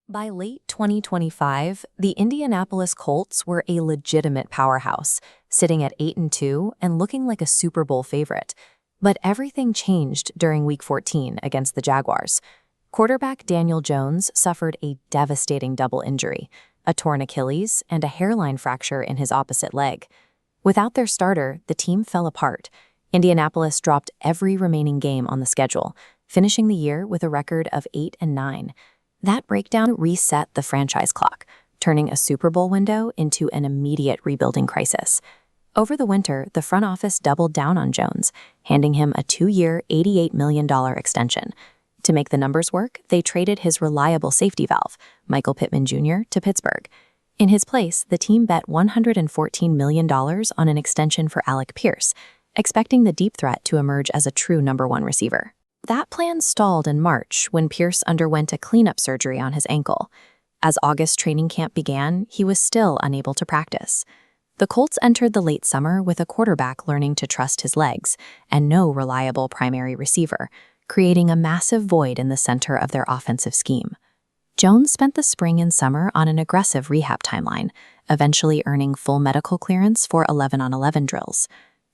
By late 2025, the Indianapolis Colts were a legitimate powerhouse, sitting at 8-2 and looking like a Super Bowl favorite. But everything changed during Week 14 against the Jaguars. Quarterback Daniel Jones suffered a devastating double injury, a torn Achilles and a hairline fracture in his opposite leg. Without their starter, the team fell apart. Indianapolis dropped every remaining game on the schedule, finishing the year with a record of 8-9. That breakdown reset the franchise clock, turning a Super Bowl window into an immediate rebuilding crisis. Over the winter, the front office doubled down on Jones, handing him a 2-year, $88 million extension. To make the numbers work, they traded his reliable safety valve, Michael Pittman Jr., to Pittsburgh. In his place, the team bet $114 million on an extension for Alec Pierce, expecting the deep threat to emerge as a true number one receiver. That plan stalled in March when Pierce underwent a cleanup surgery on his ankle. As August training camp began, he was still unable to practice. The Colts entered the late summer with a quarterback learning to trust his legs and no reliable primary receiver, creating a massive void in the center of their offensive scheme. Jones spent the spring and summer on an aggressive rehab timeline, eventually earning full medical clearance for 11-on-11 drills.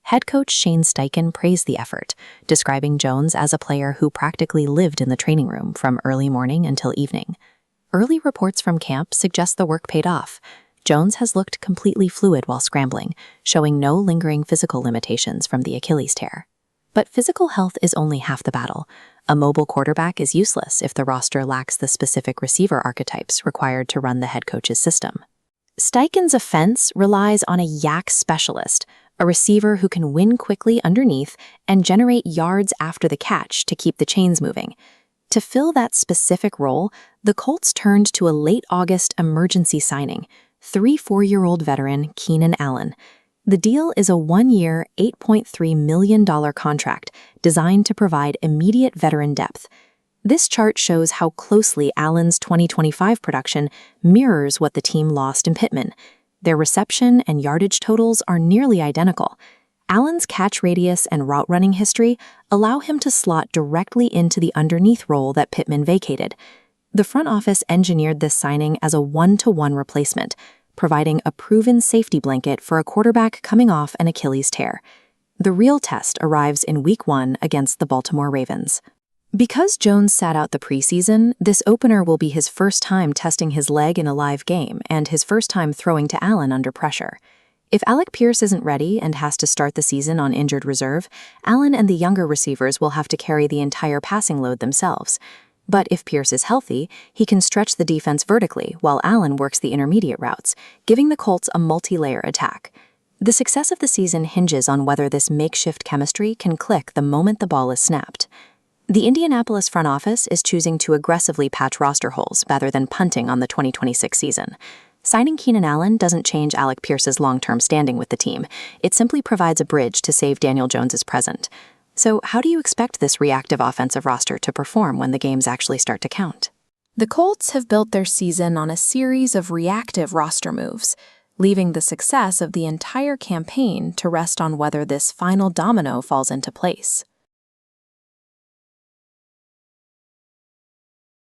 Head coach Shane Steichen praised the effort, describing Jones as a player who practically lived in the training room from early morning until evening. Early reports from camp suggest the work paid off. Jones has looked completely fluid while scrambling, showing no lingering physical limitations from the Achilles tear. But physical health is only half the battle. A mobile quarterback is useless if the roster lacks the specific receiver archetypes required to run the head coach's system. Steichen's offense relies on a yak specialist, a receiver who can win quickly underneath and generate yards after the catch to keep the chains moving. To fill that specific role, the Colts turned to a late August emergency signing, 4-year-old veteran Keenan Allen. The deal is a 1-year, $8.3 million contract designed to provide immediate veteran depth. This chart shows how closely Allen's 2025 production mirrors what the team lost in Pittman. Their reception and yardage totals are nearly identical. Allen's catch radius and route running history allow him to slot directly into the underneath role that Pittman vacated. The front office engineered this signing as a 1-to-1 replacement, providing a proven safety blanket for a quarterback coming off an Achilles tear. The real test arrives in Week 1 against the Baltimore Ravens. Because Jones sat out the preseason, this opener will be his first time testing his leg in a live game and his first time throwing to Allen under pressure. If Alec Pierce isn't ready and has to start the season on injured reserve, Allen and the younger receivers will have to carry the entire passing load themselves. But if Pierce is healthy, he can stretch the defense vertically while Allen works the intermediate routes, giving the Colts a multi-layer attack. The success of the season hinges on whether this makeshift chemistry can click the moment the ball is snapped. The Indianapolis front office is choosing to aggressively patch roster holes rather than punting on the 2026 season. Signing Keenan Allen doesn't change Alec Pierce's long-term standing with the team. It simply provides a bridge to save Daniel Jones's present. So how do you expect this reactive offensive roster to perform when the games actually start to count? The Colts have built their season on a series of reactive roster moves, leaving the success of the entire campaign to rest on whether this final domino falls into place.